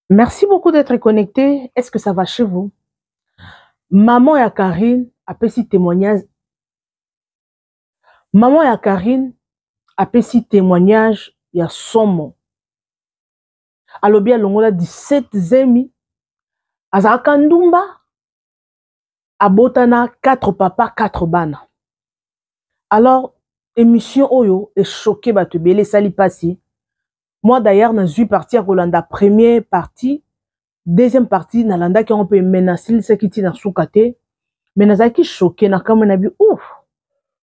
Merci beaucoup d'être connecté. Est-ce que ça va chez vous? Maman et Karine a petit témoignage. Maman et Karine a petit témoignage. Il y a son mot. Alors bien longola 17 zemi. Azaka ndumba. Abotana 4 papas 4 bana. Alors émission Oyo est choqué batubele sali passi. Moi d'ailleurs dans une partie à Rolanda première partie. Deuxième partie, Nalanda qui on peut menacer ce qui tient dans soukate. Mais nazaki choqué na kama nabi ouf.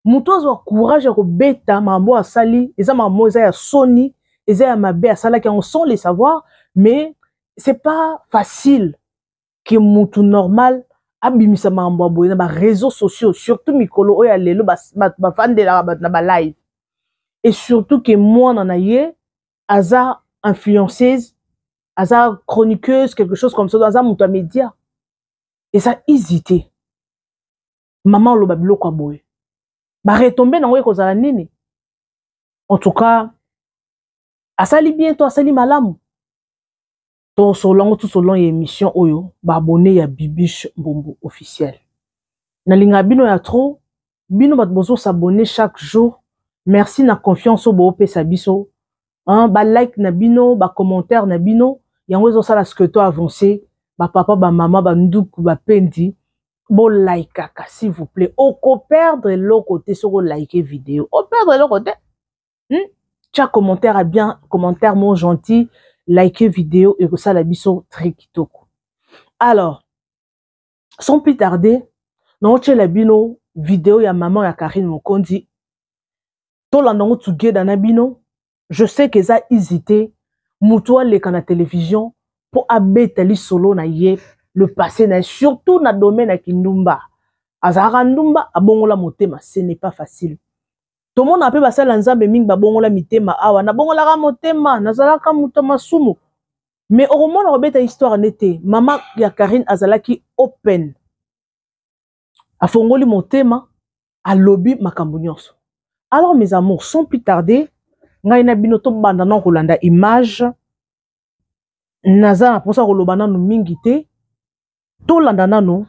Mutozo wa courage ya beta mambo asali, eza mambo eza ya soni, eza ya mabe asala qui on sent les savoir, mais c'est pas facile que mutu normal abimisa mambo aboye na ba réseaux sociaux, surtout mikolo oya lelo ba fandela na ba live. Et surtout que moi nana ye aza influenceuse, aza chroniqueuse, quelque chose comme ça, dans un multimédia. Et ça hésité. Maman lo babilo kwa boye. Ba retomber na weko za nini. En tout cas, asali bien to asali malamu. To solongo tout solon émission oyo, ba abonné ya Bibiche Mbombo officiel. Na linga bino ya trop, bino bat bozo s'abonner chaque jour. Merci na confiance au bo pesa biso. Ba like na bino, ba commentaire na bino. Yango zo sala ce que to avancé, ba papa, ba maman, ba nduku, ba pendi, bon like kaka s'il vous plaît. Oko perdre l'autre côté sur liker vidéo. O perdre l'autre côté. Chaque commentaire a bien, commentaire mon gentil, liker vidéo et que ça la biso très kitoko. Alors, sans plus tarder, non la bino vidéo ya maman ya Karine Mokondi. To la nango together na bino. Je sais que ça hésité. Moutoua le kana télévision pour abetali solo na ye le passé na surtout na domaine na kindumba azara ndumba abongola motema ce n'est pas facile tout le monde appelle basala nzambe mingi babongola mitema awa na bongola ka motema nazalaka mutama sumu mais au moment robeta histoire nete mama ya Karine azalaki open afongoli motema alobi makambo nyonso. Alors mes amours sans plus tarder ngai na bino to banda na kolanda image naza na posa kolobana no mingi te to landa nano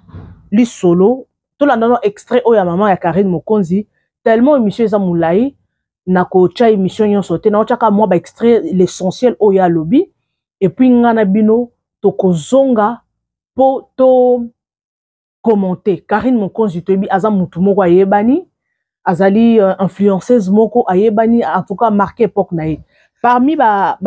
li solo to landa no extrait oya maman ya Karine Mokonzi tellement émission eza moulai na ko cha émission nyonso te na ochaka moi ba extrait l'essentiel oya lobby et puis ngana bino to kozonga po to commenter. Karine Mokonzi to bi aza mutu moko ayebani azali influenceuse moko ayebani en tout cas marqué époque na ye. Parmi ba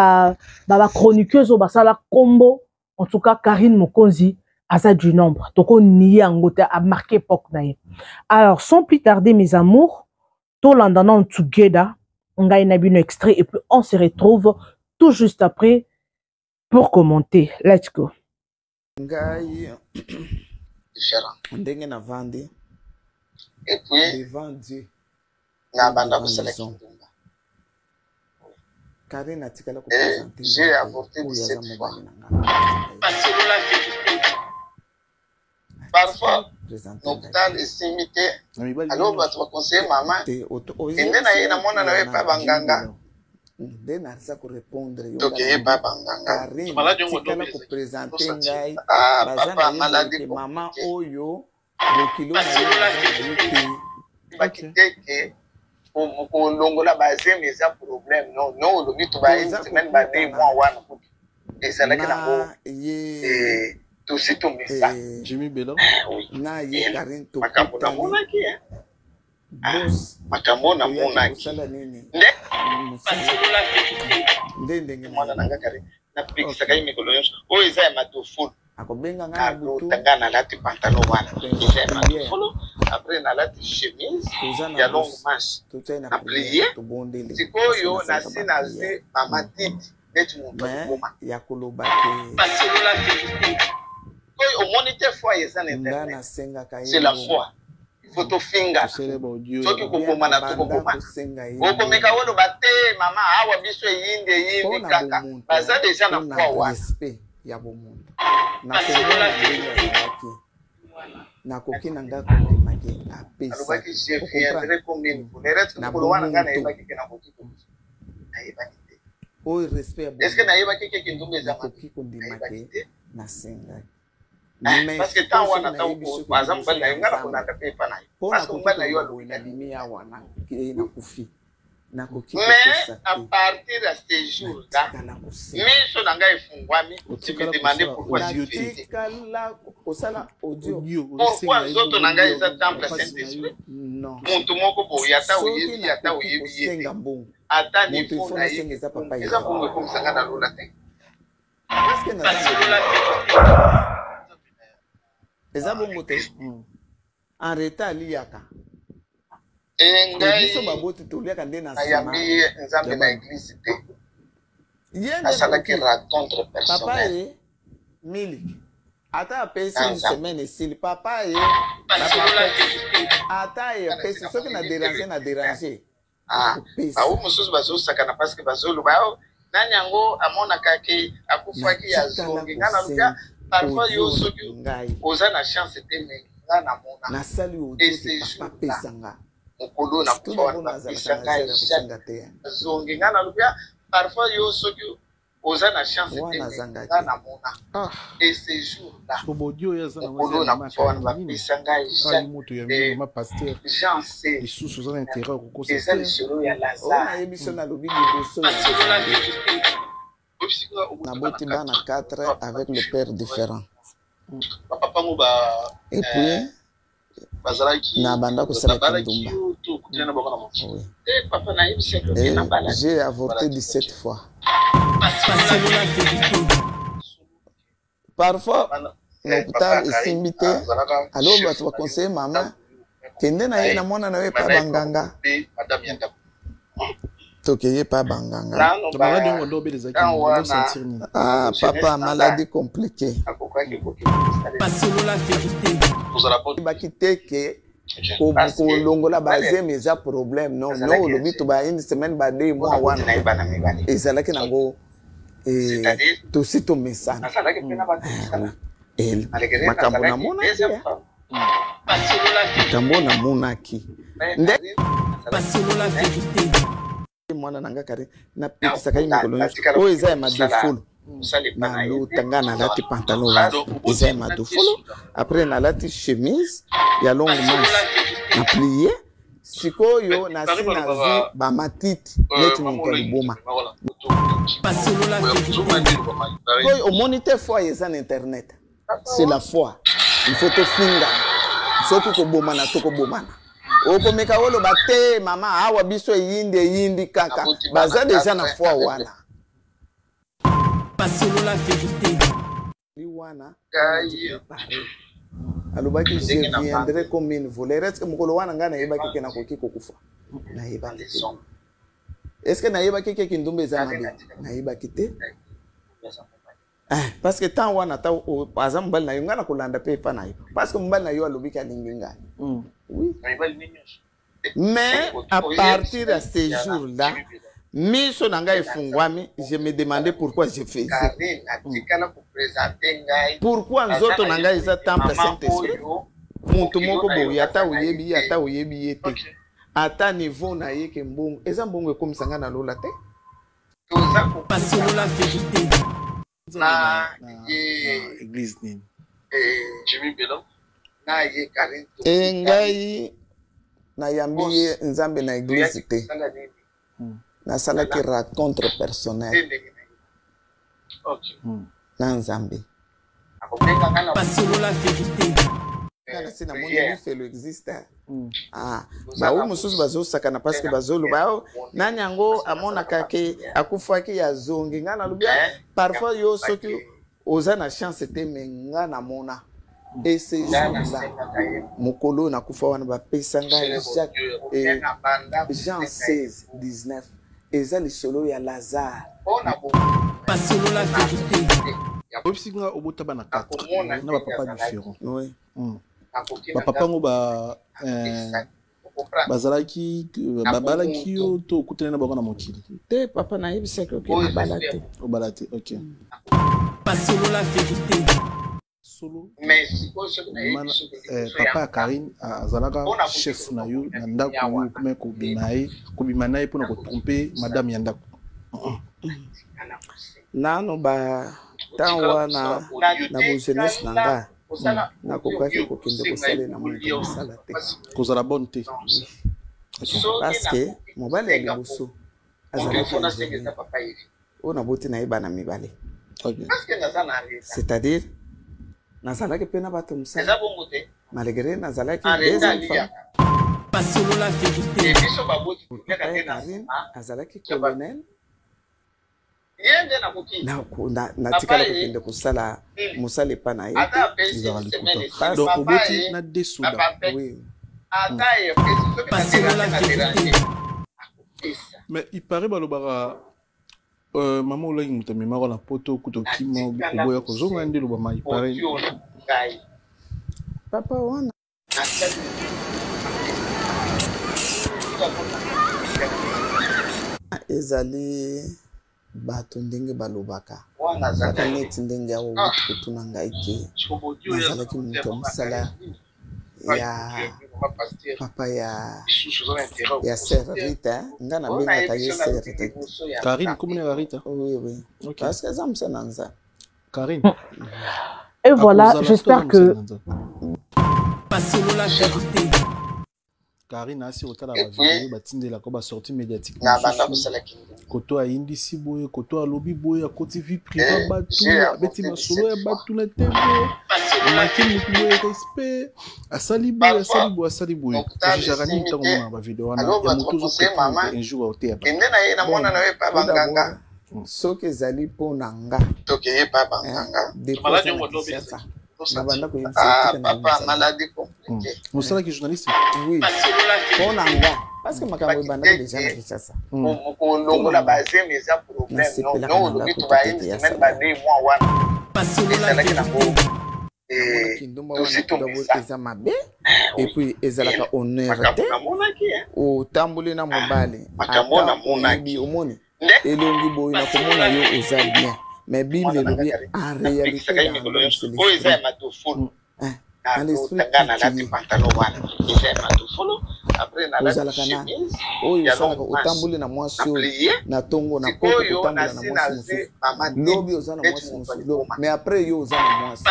chroniqueuse ba sala combo en tout cas Karine Mokonzi asa du nombre. Toko nié angote a marqué époque na ye. Alors sans plus tarder mes amours, to landana together, on a une extrait et puis on se retrouve tout juste après pour commenter. Let's go. Ngai différent. Ndenge na vandi. Et puis devant Dieu. Na banda ko sélection. Karine a tika la ko présenter. J'ai avorté 17 fois. Parce que la vérité. Parfois, l'hôpital est imité. Alors, tu vas conseiller maman. Et na mona na pas banganga. Ndena alisa ko répondre yo. Donc il pas banganga. Malade on doit ko présenter ngai. Papa malade maman oyo. Bokilo na yo. Bakiteke. Pour longola basé mais ça problème non non le but ba une semaine ba 2 mois wana et ça là que na et tout c'est tout mais ça Jimmy Bello na ye Karine to makambo na mona ki boss makambo na mona ki nde basolola ndenge mwana nanga Karine na pixaka kai mikolo yonso o eza ya matofulu akobenga nga butu tangana lati pantalon wana eza ya matofulu après na lati chemise ya longue manche na plié sikoyo na sinazi mama titi neti muntu ngoma ya koloba ke basolola koyo o moniteur foi eza na internet c'est la foi il faut to finger soki kokoma na to kokoma okomeka wolo bate mama awa biso yinde yindi kaka baza déjà na foi wana ya bomuntu na komona ndenge na kokina ngako ndemake apesa alobaki chef ya très combien pour les restes pour wana ngana ebaki ke na kokiko ayebaki te oyo respect est-ce que naïba qui ndombe za makoki kondimake na sengai parce que tant wana tant par exemple na ngana kolanda pe pa na parce que ngana yo na bimia wana na kufi na koki mais à partir de ce jour là mais so nanga efungwami tu me demander pourquoi tu fais la osala audio pourquoi zoto nanga eza temple Saint-Esprit non muntu moko boya ata oyebi ata oyebi ata niveau na ye eza bongo comme ça ngana lola te parce que na eza bongo te en retard liaka ngai so baboti toliaka nde na ayambi nzambe na église te asalaki rencontre personnelle papa ye mili ata apesi une semaine esili papa ye ata ye apesi soki na déranger awo mosusu bazosakana parce que bazoloba nani yango amonaka ke akufaki ya zongi nga na luka parfois yo soki oza na chance te me nga na mona nasali odio papa pesanga mokolo na kufa wana bapesa ngai zongi nga na luka parfois yo soki oza na chance te me nga na mona et ce jour là mokolo na kufa wana bapesa ngai chance eza lisolo ya Lazare oyebi so nalobi liboso naboti bana 4 avec le père différent et puis na banda kosala kindumba j'ai avorté 17 fois parfois l'hôpital esimbi te alo bato baconseille mama kende na ye na mwana na ye pa banganga tokeye pa banganga papa maladie compliquée baki te ke kolongola bazeme eza problème non non olobi to ba une semaine ba 2 mois wana ezalaki nango tosi tomesana makambo namonaki makambo namonaki nde mwana nanga kare napekisaka ye mikolo nyonso oyo eza ya madefolo nalota nga nalati pantalon eza ya madefolo après nalati chemise ya longue manche na plie sikoyo nasi nazwi bamatiti neti moto liboma oyo omoni te foi eza na internet c'est la foi il faut tofinga soki kobomana tokobomana okomeka oloba te mama awa biso eyindi kaka baza deja na foi wana wana alobaki je viendrai comme une volée est-ce que mokolo wana nga nayebaki ke nakoki kokufa nayebaki te est-ce que nayebaki ke kindumba eza mabe nayebaki te parce que tant wana ta par exemple mobali na yo nga na kolanda mpe epa na yo parce que mobali na yo alobiki alingi ngai oui mais à partir de ce jour là miso na ngai efungwami je me demandais pourquoi je faisais pourquoi nzoto na ngai eza temple Saint-Esprit muntu moko boye ata oyebi ye te ata niveau na ye ke mbongo eza mbongo ekomisa nga na lola te na église nini Jimmy Bello na ye Karin ngai nayambi ye nzambe na église te nasalaki rencontre personnelle na nzambe nasi namoni lifelo existe baoyo mosusu bazosakana parce que bazoloba nani yango amonaka ke akufaki ya zongi nga nalobi parfois yo soki oza na chance te me nga namona et ce jour-là mokolo nakufa wana bapesa ngai Jean 16:19 eza lisolo ya Lazare obisi nga obota bana 4 na bapapa différent bapapa ngo bazalaki babalaki yo to okutana na bango na mokili te papa nayebisaki oke nabalate obalate ok solo papa Karine azalaka chef na yo na ndako oyo okome kobima na ye mpona kotrompe madame ya ndako nano ba tawa na bo jeunesse nanga na kokaki kokende kosala na moto kosala te kozala bonne te parce que mobali ya liboso azalaki oyo naboti nayeba na mibale c'est-à-dire nazalaki mpe na bato mosala malgré nazalaki deuxième femme basolola vérité Karine azalaki colonel natikala kokende kosala mosala epa na ye donc oboti na desoda basolola vérité mais il paraît balobaka maman olaki moto amemaka na poto kuta okima oboya kozonga nde lobama il paraît papa wana ezali bato ndenge balobaka kaka neti ndenge awo wuti kotuna ngai ke nazalaki moto ya mosala ya papa ya sœur Rita nga nabengaka ye sœur Rita Karine komona ya Rita oui parce que eza mosala nza Karine et voilà j'espère que basolola vérité Karine asi otala ba vidéo batindela ko ba sortie médiatique koto ayindisi boye koto alobi boye akoti vie privée batu abeti masolo ya batu na TV makini mutu boye respect asali boye jarani ntango mona ba vidéo wana ya moto zo prépare un jour ote ya kende na ye na mona na we pa banganga soki ezali mpo na nga tokeye pa banganga papa maladie compliquée mosalaki journaliste oui mpo na nga parce que makambo ebandaki deja na Kinshasa kolongola bazeme eza problème non olobi toba une semaine ba 2 mois wana ezalaki nango eza mabe epuis ezalaka honneur te otamboli na mobali omoni elongi boye na komona yo oza bien mais Bible elobi en réalité dans l'esprit ozalaka na oyo osalaka otamboli na mwasi oyo na tongo na poto otambola na mwasi mosusu lobi oza na mwasi mosusu mais après yo oza na mwasi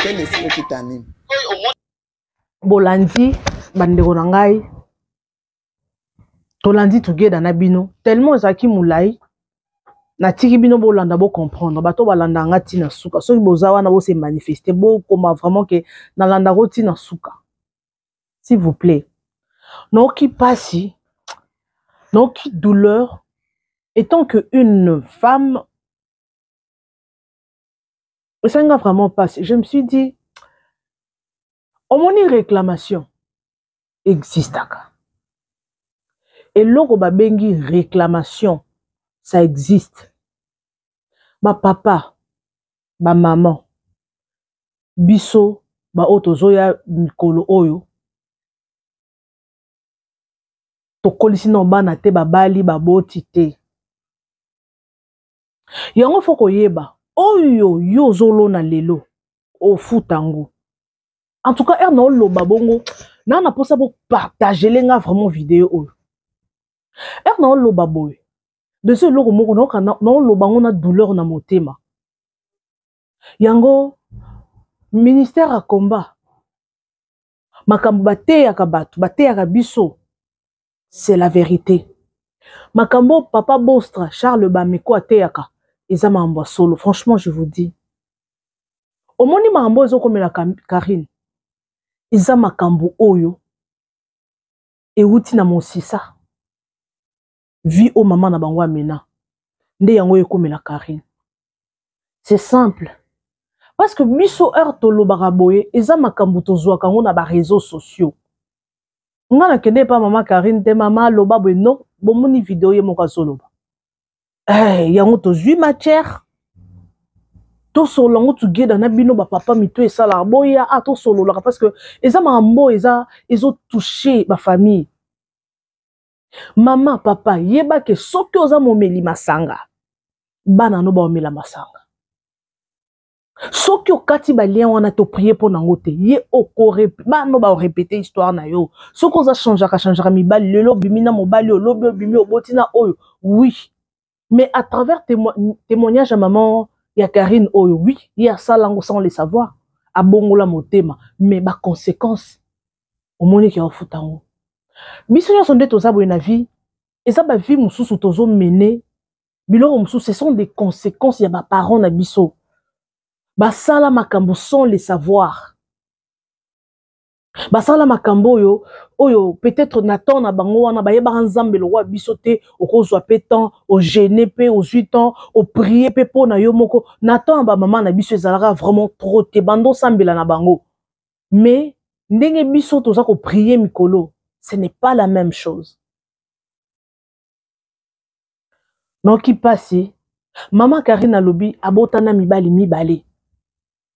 quel esprit okitani bolandi bandeko na ngai tolandi togeda na bino tellement ezalaki molai natiki bino bolanda bo comprendre bato balanda nga tina suka soki boza wana bo se manifester bo koma vraiment que nalanda ko tina suka s'il vous plaît noki pasi noki douleur étant que une femme ça m'a vraiment passé je me suis dit au moins une réclamation existe et loko babengi réclamation ça existe. Ba papa, ba maman, biso, ba otozoya mikolo oyo. Tokolisi no bana te ba bali ba boti te. Yango foko yeba, oyo yo zolo na lelo, o futango. En tout cas, erno loba bongo, na posa bo partager lenga vraiment vidéo oyo. Erno loba boy. De ce logo moko non lobango na douleur na motema. Yango ministère à combat. Makambo bateyaka bato, bateyaka biso. C'est la vérité. Makambo papa Bostra, Charles Bameko ateyaka. Eza makambo solo. Franchement, je vous dis. Omoni makambo ezo komela Karine. Eza makambo oyo. Euti na monsisa. Vie au maman na bango amena nde yango ekomela Karine c'est simple parce que biso heure tolobaka boye eza makambo tozwaka ngo na ba réseaux sociaux nga na kende pa mama Karine te mama loba boye non bomoni vidéo ye moko azoloba yango tozwi matière tosolo ngo tugeda na bino ba papa mito esala boya tosolola parce que eza makambo eza ezo toucher ba famille. Maman, papa, yeba ke soki oza momeli masanga. Bana no ba omela masanga. Soki okati ba lien wana to prier pour nangote. Ye okore ba no ba répéter histoire na yo. Soki oza changera mibali lelo bimina mobali o lobi bimi obotina oyo. Oui. Mais à travers témoignage à maman, il y a Karine, oh oui, il y a ça là sans le savoir. À bongola motema, mais ma conséquence, au monde qui a au foutango. Bisogna sont des tosabo na vie, et ça ba vie mususu tozo mené. Bilo mususu, ce sont des conséquences, il y a ma parents na biso. Ba sala makambo sans le savoir. Ba sala makambo oyo peut-être Nathan na bango wana ba yeba nzambe le roi bisoté au kozwa pétan au gêner pe aux 8 ans au prier pe pona yo moko Nathan ba maman na biso ezalaka vraiment trop te bando sambela na bango mais ndenge biso toza ko prier mikolo ce n'est pas la même chose. Donc qui passe maman Karine alobi abotana mibali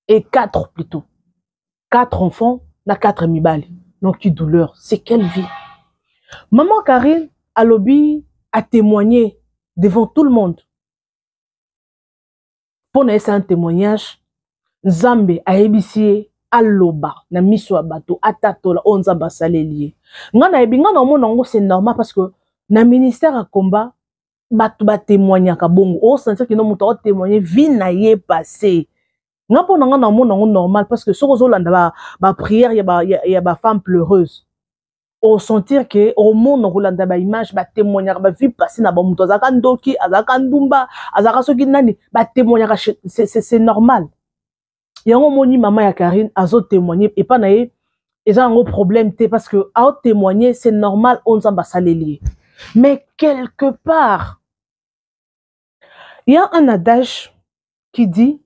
et 4 plutôt 4 enfants na 4 mibali. Donc, qui douleur, c'est quelle vie? Maman Karine alobi a témoigné devant tout le monde. Pour nous, un témoignage, Nzambe a ébissé aloba na miso abato atatola onza basalelié. Ngana ebinga na monango c'est normal parce que na ministère à combat batu ba témoigner ka bongo o sentir que no muto témoigner vie na yé passé. Nga po nanga na monango normal parce que soko zolanda ba prière ya ba femme pleureuse. Au sentir que au monde rolanda ba image ba témoigner ba vie passé na ba muto azaka ndoki azaka ndumba azaka soki nani ba témoigner c'est normal. Yango moni maman ya Karine azo témoigner et pas naé ils ont un gros problème parce que à témoigner c'est normal on s'en basalelier. Mais quelque part il y a un adage qui dit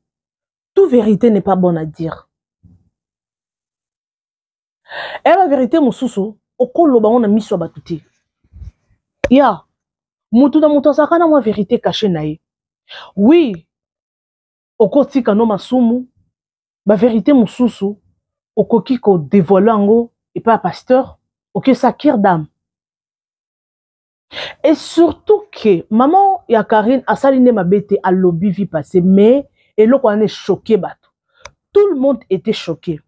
toute vérité n'est pas bonne à dire. Et la vérité mon sousou au koloba on a mis sur batuti. Ya mutu na mutu sakana moi vérité cachée naé. Oui au kotika no masumu ba vérité mon sousou au koki ko dévoilango et pas pasteur ok ça kir d'âme. Et surtout que maman ya Karine a saliné ma bête à lobby vie passée mais et là on est choqué bateau. Tout le monde était choqué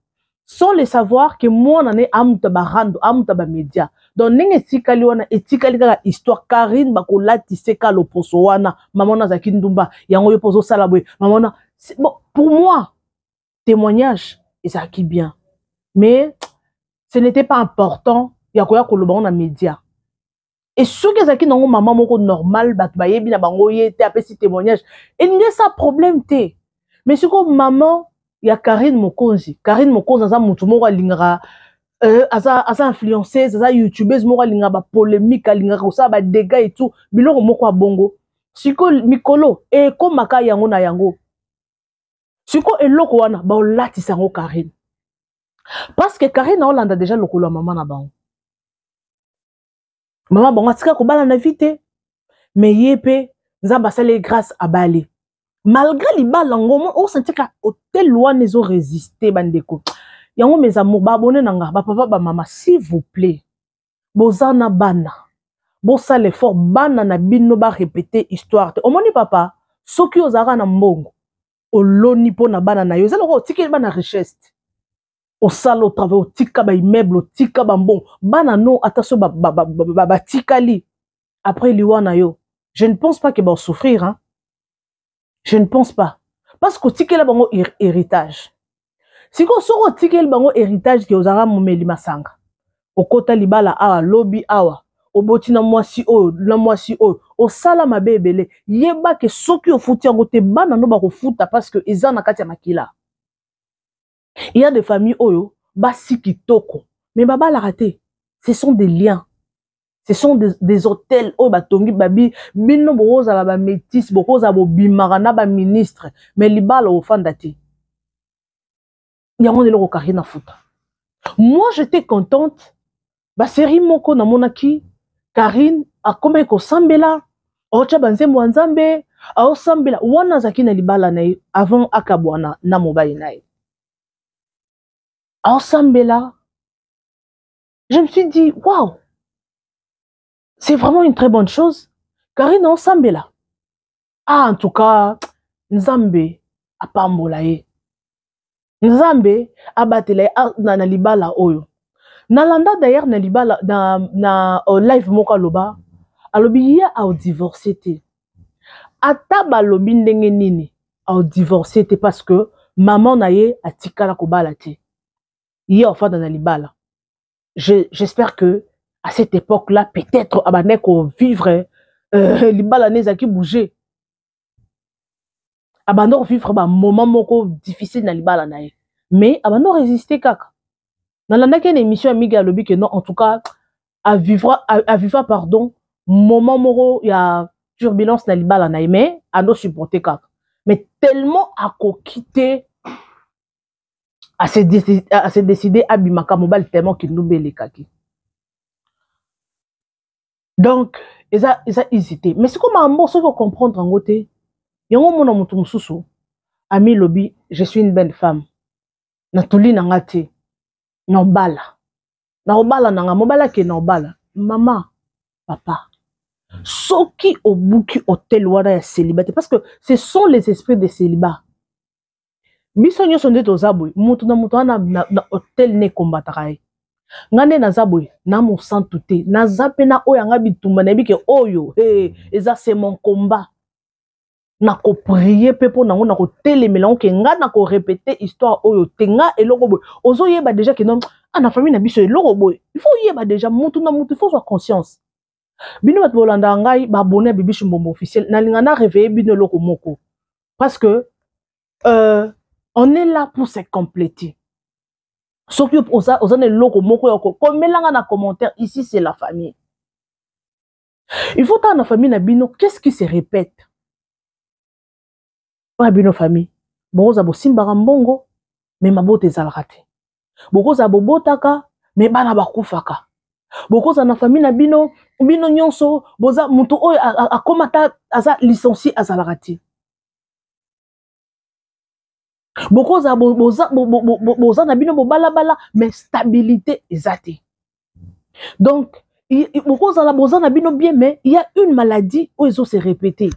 sans le savoir que moi on est amuta barando amuta ba média donc nenge tikali wana etikali ka histoire Karine bakola tiseka loposo wana maman na zaki ndumba yango yo pozo sala boy maman na bon pour moi témoignage et ça qui bien mais ce n'était pas important ya koya koloba na média et ceux qui zaki nango maman moko normal bat ba yebi na bango yete apesi témoignage et n'y a ça problème té mais c'est comme maman ya Karine Mokonzi aza mutu moko alingara aza influenceuse aza youtubeuse moko alingara ba polémique alingara ko ça ba dégâts et tout biloko moko bongo siko mikolo e komaka yango na yango siko eloko wana ba olatisa ngo Karine parce que Karine na olanda déjà lokolo maman na bango maman bango atika ko bala na vite mais yepé nzamba sale grâce à Bali malgré les balles on sentit que hôtel loi ne ont résisté bandeko yango mes amours ba abonné nanga ba papa ba maman s'il vous plaît bozana bana bosa l'effort bana na bino ba répéter histoire o moni papa soki ozara na mbongo oloni po na bana na yo zelo ko tikeli bana richesse au salo travail au tika ba immeuble au tika ba mbongo bana no attention ba tikali après liwa na yo je ne pense pas que ba souffrir hein. Je ne pense pas. Parce que si bango héritage. Si ko soko tikel bango héritage ki ozara momeli masanga. Okota libala awa lobby awa. Oboti na mwasi o o sala mabebele yeba ke soki ofuti yango te bana no ba ko futa parce que ezana kati ya makila. Il y a des familles oyo basi kitoko mais baba la raté. Ce sont des liens. Ce sont des hôtels où batongi babi bino boza la ba métis bokoza bo bimarana ba ministre mais libala au fandati yango lelo Karine futa. Moi j'étais contente ba série moko na monaki Karine a comme ko sambela ocha banze mwanzambe a sambela wana zakina libala na avant akabwana na mobile na a sambela. Je me suis dit waouh. C'est vraiment une très bonne chose. Karine ensemble là. Ah, en tout cas, Nzambe a pambolaye. Nzambe a batele na libala oyo. Nalanda d'ailleurs na libala na live moka loba. Alobi ya au divorcé te. ata balobi ndenge nini au divorcé te parce que maman na ye atikala kobala te ye ofanda na libala. J'espère que à cette époque-là peut-être abandé ko vivre libala nezaki bouger abandon vivre ba moment moko difficile na libala na ye mais abandon résister kaka dans la une émission amiga lobby que non en tout cas à vivre pardon moment moko il y a turbulence na libala na ye mais à no supporter kaka mais tellement à quitter à se décider à bimaka mobile tellement qu'il nous belle kaki. Donc ils a hésité mais c'est comme un mot ça faut comprendre en côté yango mona mutu mususu ami lobby je suis une belle femme na tuli na ngati na obala nanga mobala ke na obala maman papa soki obuki hôtel wana ya célibataire parce que ce sont les esprits de célibat biso nyoso nde tozaboy mutu na mutu wana na hôtel ne kombataka ye ngane nazaboy na mosantu te naza pe na oyo anga bitumba na bike oyo eza c'est mon combat na ko prier pe po nango na ko telemela onke nga na ko répéter histoire oyo tenga eloko boy ozo yeba déjà que non na famille na biso eloko boy il faut yeba déjà mutu na mutu il faut avoir conscience bino bat bolanda ngai ba abonné bibi chimbombo officiel na linga na réveiller bino eloko moko parce que on est là pour se compléter. Sauf que on est loco moko comme melanga na commentaire ici c'est la famille. Il faut dans la famille na bino qu'est-ce qui se répète? Pas bino famille. Boza bo simbara mbongo mais mabote ezalrate. Boza bo botaka mais bana bakufaka. Boza na famille na bino nyonso boza mutu oyo akomata aza licencié azalrate. Boza na bino bo balabala mais stabilité ezate. Donc boza na bino bien mais il y a une maladie où ils ont se répéter.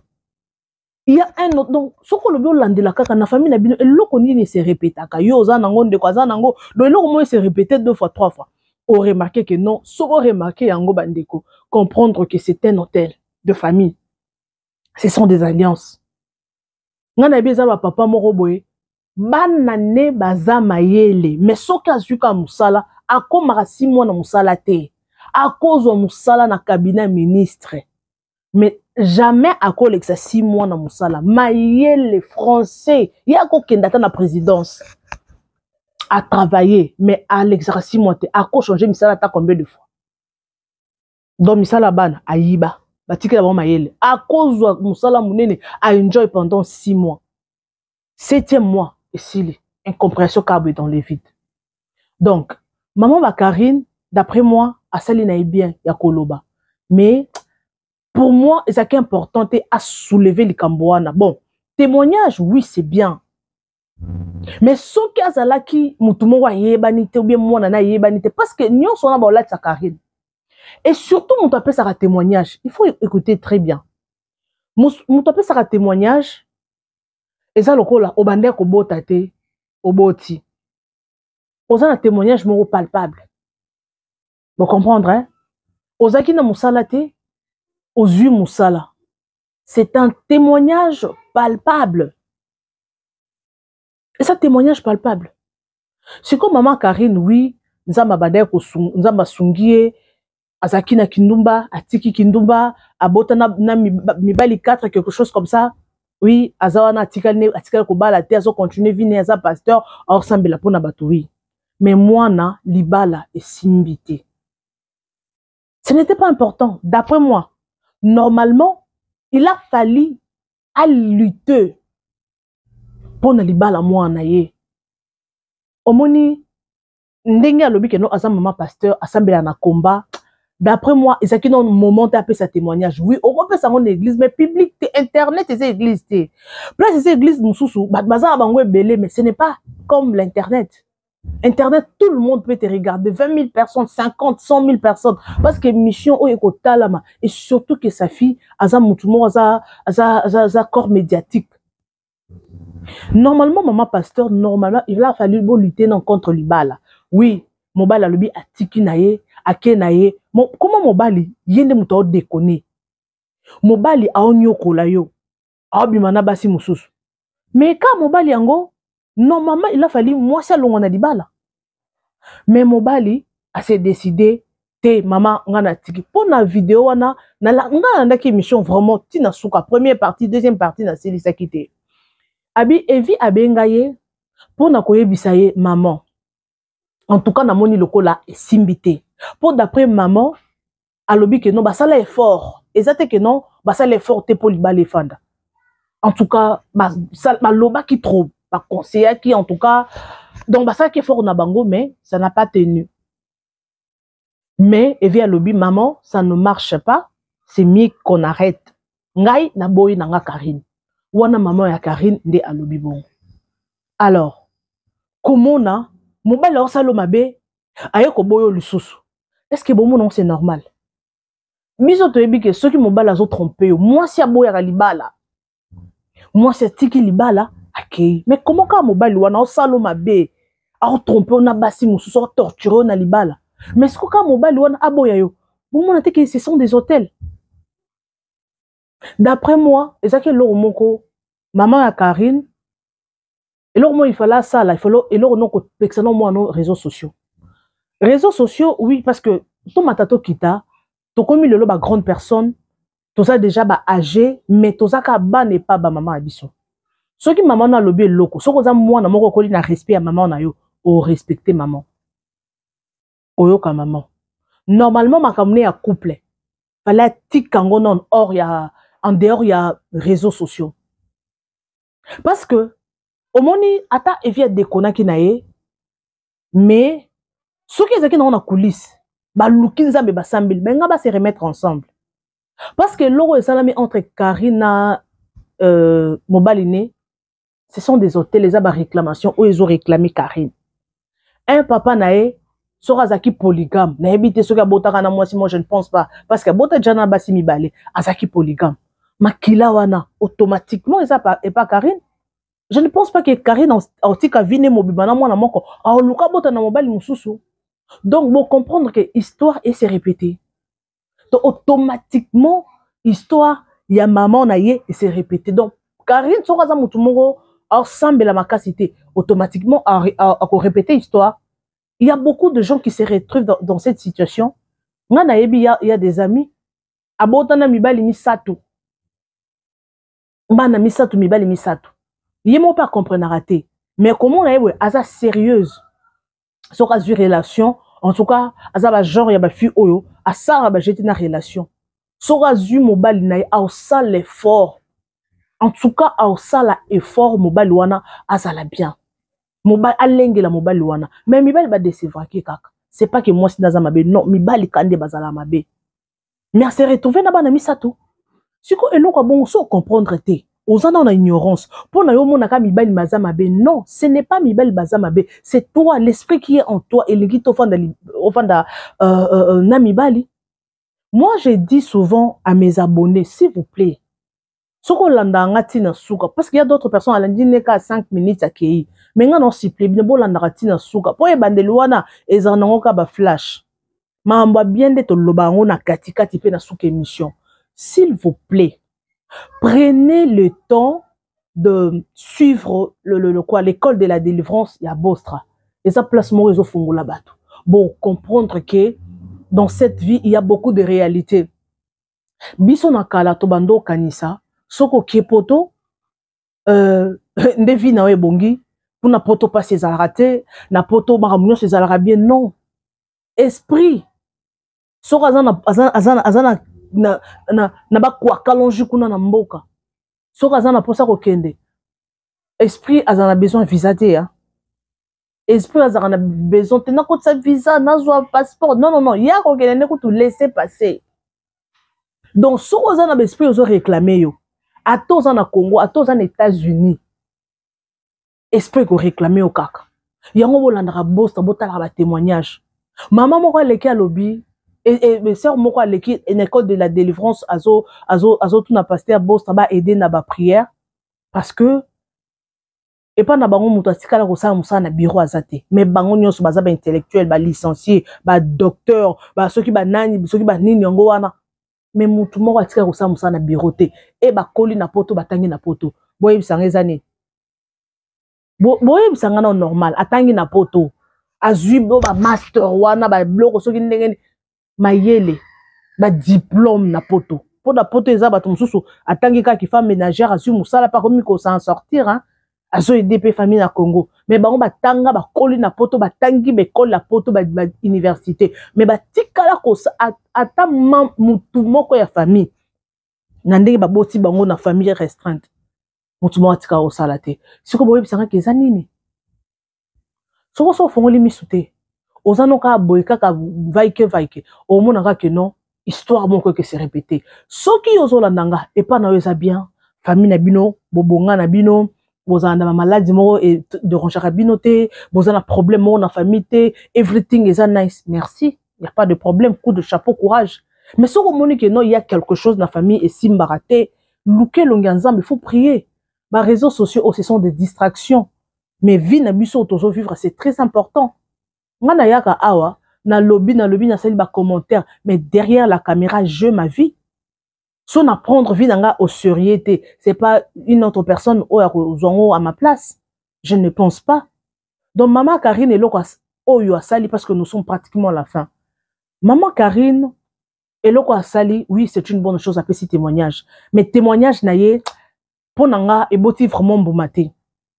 Il y a un autre donc ce qu'on le veut landela kaka na famille na bino eloko nini se répétaka yo za nango ndeko za nango donc eloko mo se répéter 2 fois 3 fois. On remarque que non, ce qu'on remarque yango bandeko comprendre que c'est un hôtel de famille. Ce sont des alliances. Ngana beza ba papa moko boye banane baza mayele mais soki azuka musala akomaka 6 mois na musala te akozwa musala na cabinet ministre mais jamais akolekisa 6 mois na musala mayele français yako kendata na présidence a travaillé mais à l'exercice 6 mois te ako changer misala ta combien de fois donc misala bana ayiba batikela ba mayele akozwa musala munene a enjoy pendant 6 mois 7e mois et incompréhension câble dans les vides. Donc, maman Bakarine, d'après moi, a sali bien ya koloba. Mais pour moi, c'est important à soulever les Cambouana. Bon, témoignage, oui, c'est bien. Mais ce qui a zalaki mutumo wa yebanite ou bien moi nana yebanite parce que nous sommes dans la Karine. Et surtout, mon tapé ça témoignage. Il faut écouter très bien. Mon tapé ça témoignage. Et ça, lokola, obande ko botate, oboti. Oza na témoignage moro palpable. Vous comprendre, hein? Ozaki na musala te, ozu musala. C'est un témoignage palpable. Et ça, témoignage palpable. C'est comme maman Karine, oui, nzamba bande ko nzamba sungie, azaki na kindumba, atiki kindumba, abota na mibali 4, quelque chose comme ça. Oui, azawana atikal ko bala te azo continuer vini aza pasteur or sambela pona batoui. Mais moi na libala et simbité. Ce n'était pas important d'après moi. Normalement, il a fallu à lutter pour na libala moi na ye. Omoni ndenge alobi ke no aza maman pasteur asambela na combat. D'après moi, ils ont un moment à sa témoignage. Oui, on peut ça en église, mais public, internet, c'est église. Place c'est église, mais ce n'est pas comme l'internet. Internet, tout le monde peut te regarder. 20 000 personnes, 50, 100 000 personnes. Parce que mission, et surtout que sa fille, a un corps médiatique. Normalement, maman pasteur, normalement, il a fallu lutter contre l'ibala. Oui, mon bal a lobby à tiki naye. Akenaye, comment mobali yende muto déconner. Mobali a onyo kola yo. abimana basi mususu. Mais quand mobali yango, normalement il a fallu moi ça longona libala. Mais mobali a s'est décidé te maman ngana tiki pour na vidéo wana na la ngana ki émission vraiment tina suka première partie deuxième partie na selisa kité. Abi evi abengaye pour na koyebisa ye maman. En tout cas na moni lokola simbité. Pour d'après maman alobi que non basala effort. Exacte que non basala effort te pour libala fanda. En tout cas ba loba qui trop ba conseiller qui en tout cas donc basala qui effort na bango mais ça n'a pas tenu. Mais evi alobi maman ça ne marche pas, c'est mieux qu'on arrête. Ngai na boy na nga Karine. Wana maman ya Karine nde alobi bon. Alors comment na mobile osalo mabe aye ko boyo lisusu. Est-ce que bon non c'est normal? Biso to ebi que ceux qui mobile azo tromper moi si aboya ka libala. Moi c'est tiki libala akei. Mais comment ka mobile wana osalo mabe a tromper na basi mususu torturer na libala. Mais ce que ka mobile wana aboya yo. Bon on que ce sont des hôtels. D'après moi, et ça que l'or moko maman ya Karine et l'or moi il fallait ça là, il fallait et l'or non ko pexano moi nos réseaux sociaux. Réseaux sociaux oui parce que ton matato kita to comme le ba grande personne, tout ça déjà ba âgé mais tout ça ka ba n'est pas ba maman abiso. Ce qui maman na lobby loko, ce que ça moi na moko ko na respect à maman na yo, o respecter maman. Oyoka maman. Normalement ma kamne ya couple. Fallait tik kango non or ya en dehors il y a réseaux sociaux. Parce que au moni ata evia dekona ki nae mais ceux qui ezaki na coulisses ba lukinza be ba sambil benga ba se remettre ensemble. Parce que l'oro esalami entre Karina Mobaline ce sont des hôtels les aba réclamations où ils ont réclamé Karine. Un papa nae sera zaki polygame na ebité ceux qui botaka na moi si moi je ne pense pas parce que bota jana basi mibale azaki polygame. Makila wana automatiquement et pas Karine. Je ne pense pas que Karine a aussi vine mobibana moi na moko a luka bota na mobile mususu. Donc bon comprendre que histoire et se répéter. Donc automatiquement histoire ya maman na ye et se répéter. Donc Karine sera za mutu moko ensemble la makasité automatiquement à répéter histoire. Il y a beaucoup de gens qui se retrouvent dans cette situation. Nga na yebi il y a des amis abota na mibali misato. Mbana misato mibali misato. Yemo pas comprendre raté. Mais comment on a asa sérieuse. So ka relation, en tout cas, asa ba genre ya ba fi oyo, asa ba jeter na relation. So ka mobile na a sa l'effort. En tout cas, a sa la effort mobile wana asa la bien. Mobile alenge la mobile wana. Mais mibali ba décevoir ki kaka. C'est pas que moi si naza mabe, non, mibali kande bazala mabe. Mais se retrouver na bana misato. Siko eloko bon so comprendre te. Aux en ignorance. Pour na yo monaka mibali mazamabe. Non, ce n'est pas mibali bazamabe. C'est toi, l'esprit qui est en toi et le guide au fanda na mibali. Moi, je dis souvent à mes abonnés, s'il vous plaît, soko landa ngati na suka parce qu'il y a d'autres personnes à lundi neka 5 minutes à kei. Mais nga non s'il plaît, bien bon landa ngati na suka. Pour e bandeluana ezanangoka ba flash. Ma mba bien de to lobango na katikati pe na suka émission. S'il vous plaît, prenez le temps de suivre l'école de la délivrance ya Bostra. Et ça place mon réseau fungola bato. Bon, comprendre que dans cette vie, il y a beaucoup de réalités. Biso na kala to bando kanisa, soko kepoto ndevi na we bongi, pour na poto pas ses raté, na poto maramunyo ses bien non. Esprit. Soko azana na ba kwa kalonji kuna na mboka. Soka azana posa ko kende. Esprit azana besoin visa te ya. Esprit azana besoin te na ko sa visa na zo passeport. Non non non, ya ko kende ko tout laisser passer. Donc soka azana esprit ozo réclamer yo. Ato na Congo, ato na États-Unis. Esprit ko réclamer au kaka. Yango bolanda bosta botala ba témoignage. Maman moko leki alobi et sœur moko aleki une école de la délivrance azo tout na pasteur Bostra ba aider na ba prière parce que et pas na bango muto atikala ko sala musala na bureau azate mais bango nyonso baza ba intellectuel ba licencié ba docteur ba soki ba nani soki ba nini yango wana mais mutu moko atika kosala mosala na bureau te e bakoli na poto batangi na poto boyebisanga eza nini boyebisanga na normal atangi na poto azwi bo bamaster wana babiloko soki ndenge mayele badiplôme na poto mpo na poto eza bato mosusu atangi kaka femme ménagère azwi mosala mpa komi kosan sortir azoyede mpe famille na Congo mais bango batanga bakoli na poto batangi bekole na poto bauniversité mais batikala kosa ata mutu moko ya famille na ndenge baboti bango na famille restreinte mutu moko atikala kosala te siko boyebisanga eza nini soko so ofongoli misu te oza no kaka boye kaka vaike omonaka ke non histoire moko eke se répété soki ozolanda nga epa na yo eza bien famille na bino bobonga na bino bozala na maladie moko derangeaka bino te boza na problème moko na famille te everything eza nice merci y a pas de problème coup de chapeau courage mais soko omoni ke non il y a quelque chose na famille esimbaka te luke longi ya nzambe il faut prier ba réseaux sociaux ce sont des distractions mais vie na biso tozo vivre c'est très important ngana yaka awa na lobby na sali ba commentaire mais derrière la caméra je ma vie son apprendre vie nanga au sérieux te c'est pas une autre personne zongo à ma place je ne pense pas donc maman Karine eloko oyo asali parce que nous sommes pratiquement à la fin maman Karine eloko asali oui c'est une bonne chose après ce témoignage mais témoignage na ye pour nanga eboti vraiment mbumate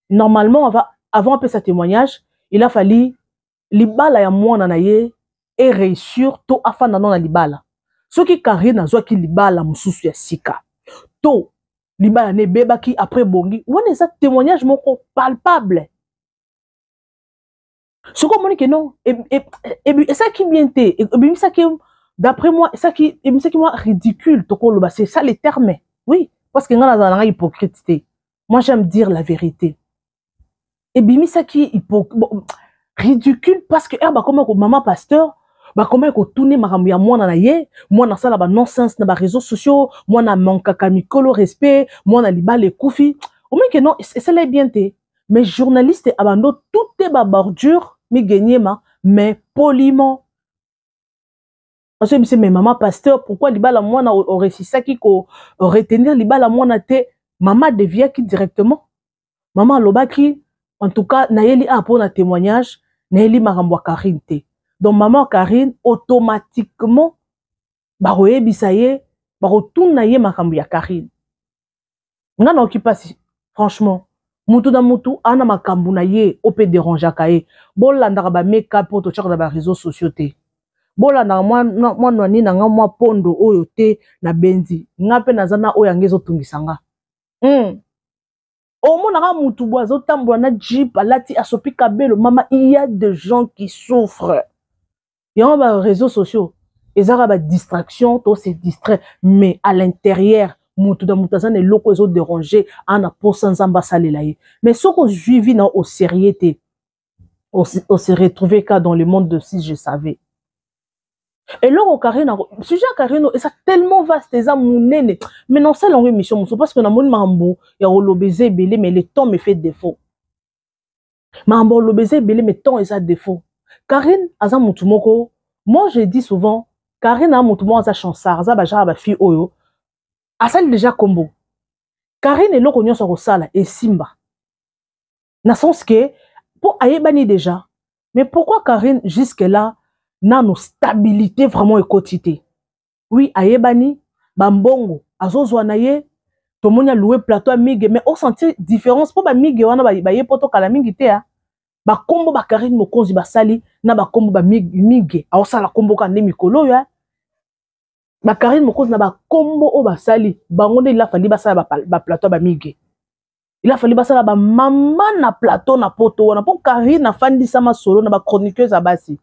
normalement avant après sa témoignage il a fallu libala ya mwana na ye et réussir to afanda non na libala soki Karine azwaki libala mususu ya sika to libala ne bebaki après bongi wana eza témoignage moko palpable soko moni ke non et ça qui bien te et ça qui d'après moi ça qui moi ridicule to ko loba c'est ça les termes oui parce que ngana za nga hypocrite moi j'aime dire la vérité et bimi ça qui ridicule parce que ba comme maman pasteur ba comment ko tourner makambo ya mwana na ye mwana sala ba nonsense na ba réseaux sociaux mwana manka mikolo respect mwana libale kufi au moins que non c'est là bien te mais journaliste abando tout est ba bordure mi gagner mais poliment parce que mais maman pasteur pourquoi libala mwana au récit qui ko retenir libala mwana te maman devient qui directement maman lobaki en tout cas nayeli a pour un témoignage nayeli makambo Karine te donc maman Karine automatiquement baroyebisa ye barotuna ye makambo ya Karine ngana okipasi franchement mutu na mutu ana makambo na ye ope déranger ka ye bolandaka ba make-up to tchaka na ba réseaux sociaux te bolandaka mwana nini nga mwa pondo oyo te na benzi nga pe nazana oyo angezo tungisanga omonaka mutu bo azotambola na jeep alati asopi kabelo mama il y a des gens qui souffrent et on va réseaux sociaux ezaka ba distraction to se distrait mais à l'intérieur mutu da mutazana eloko ezo déranger ana posa nzamba salela ye mais soko suivi na au sérieuté on se retrouver cas dans le monde de si je savais et là au Karine sujet Karine et ça tellement vaste ça munene mais non c'est longue émission parce que na mon mambo ya olobeze belé mais le temps me fait défaut mambo olobeze belé mais temps et ça défaut Karine aza mutu moko moi je dis souvent Karine a mutu moko aza chansard aza ba genre ba fille oyo asali déjà combo Karine eloko nyonso ko sala et simba na sens que pour ayebani déjà mais pourquoi Karine jusque là na nos stabilité vraiment écotité oui ayebani bambongo azozwa na ye to monya louer plateau amige mais on sentir différence pour ba mige wana ba ye poto kala mingi te ba kombo ba Karine mokonzi ba sali na ba kombo ba mige a osala kombo ka ne mikolo ya ba Karine mokonzi na ba kombo o ba sali bango de la fali ba sala ba plateau ba mige il a fallu basala ba mama na plateau na poto wana pour Karine na fandi sama solo na ba chroniqueuse abasi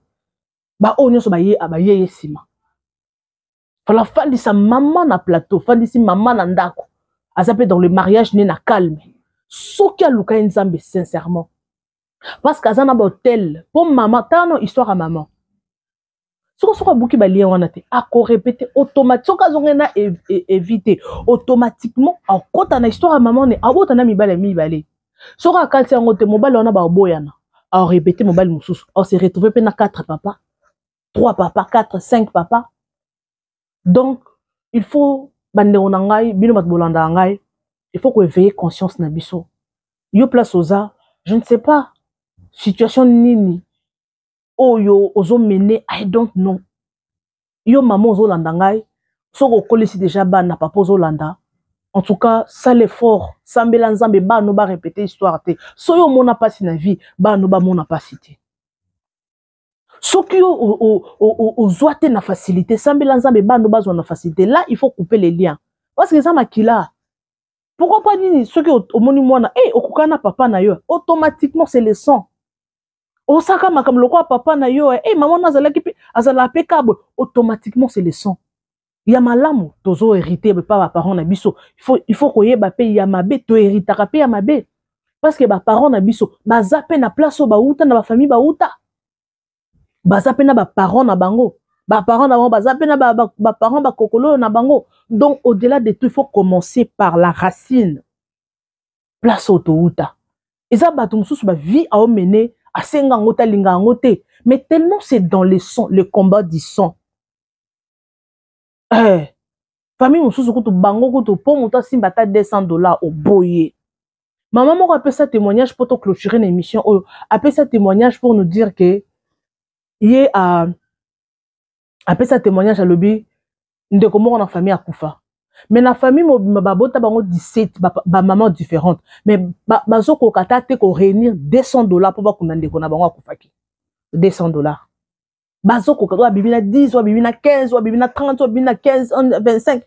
ba onyo so ba ye yesima fala fandi sa mama na plateau fandi si mama na ndako azape dans le mariage né na calme soki aluka nzambe sincèrement parce qu'azana ba hôtel pour maman tano histoire à maman soko buki ba lien wana te ako répéter automatiquement kazongena éviter automatiquement en kota na histoire à maman ne abota na mibale soko akati yango te mobali wana ba boyana a répéter mobali mususu on se retrouver pe na 4 papa 3 papa 4 5 papa donc il faut bande onangai bino bat bolanda ngai il faut qu'on éveille conscience na biso yo place oza je ne sais pas situation nini oh yo ozo mené I don't know yo maman ozo landa ngai soko kolisi déjà bana papa ozo landa en tout cas ça l'effort sambela nzambe ba no ba répéter histoire te so yo mona pasi na vie ba no ba mona pasi te soki o zoate na facilité sambela nzambe ba no ba zo na facilité là il faut couper les liens parce que ça makila pourquoi pas dire soki o moni mwana okukana papa na yo automatiquement c'est le sang osaka makam lokwa papa na yo maman na zala ki azala pekabo automatiquement c'est le sang ya malamu tozo hériter pas ba parents na biso il faut koyeba pe ya mabe to héritaka pe ya mabe parce que ba parents na biso baza pe na place o ba uta na ba famille ba uta baza pe na ba parents na bango ba parents na bango baza pe na ba parents ba kokolo na bango donc au-delà de tout il faut commencer par la racine place o to uta eza bato mususu ba vie a mener à senga ngota linga ngote mais tellement c'est dans le sang le combat du sang. Famille mususu kutu bango kutu po muta simbata $200 au boye. Maman moko appelle ça témoignage pour te clôturer l'émission. Appelle ça témoignage pour nous dire que yé a appelle ça témoignage à lobby de comment on a famille à Koufa. Mais la famille babota bango 17 ba maman différente. Mais bazo ko kata te ko réunir $200 pour ba kunande ko na bango Koufa ki. $200. Bazo ko kata bibina 10 ou bibina 15 ou bibina 30 ou bibina 15 25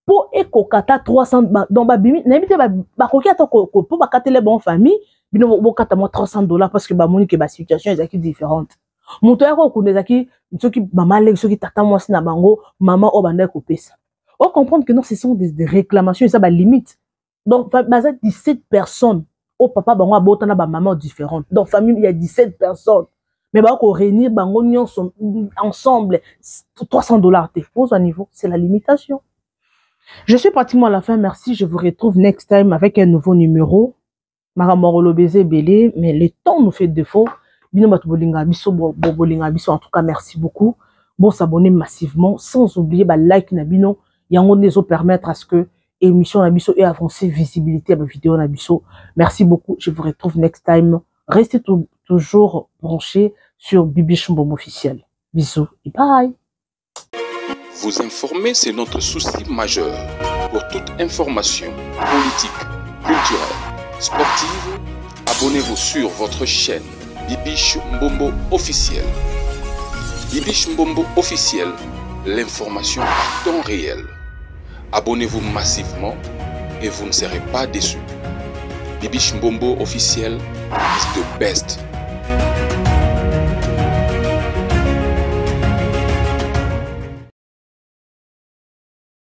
pour ekokata 300 donc ba bimi na bité ba koki ata ko pour ba katele bon famille bino bo kata moi $300 parce que ba moni que ba situation est différente. Muto ya ko kuneza ki soki maman le soki tata moi na bango maman o banda ko pesa. On comprend que non, ce sont des réclamations et ça va limite. Donc, il y a 17 personnes. Au papa, il y a maman différente. Dans la famille, il y a 17 personnes. Mais on va réunir ensemble $300. Pose à niveau, c'est la limitation. Je suis pratiquement à la fin. Merci. Je vous retrouve next time avec un nouveau numéro. Maramorolo Bézé Belé. Mais le temps nous fait défaut. En tout cas, merci beaucoup. Bon, s'abonner massivement. Sans oublier, like Nabino. Yango nezo permettre à ce que émission Nabiso et avancer visibilité à ma vidéo Nabiso. Merci beaucoup. Je vous retrouve next time. Restez toujours branchés sur Bibiche Mbombo officiel. Bisous et bye. Vous informer, c'est notre souci majeur. Pour toute information politique, culturelle, sportive, abonnez-vous sur votre chaîne Bibiche Mbombo officiel. Bibiche Mbombo officiel, l'information en temps réel. Abonnez-vous massivement et vous ne serez pas déçus. Bibiche Mbombo officiel is the best.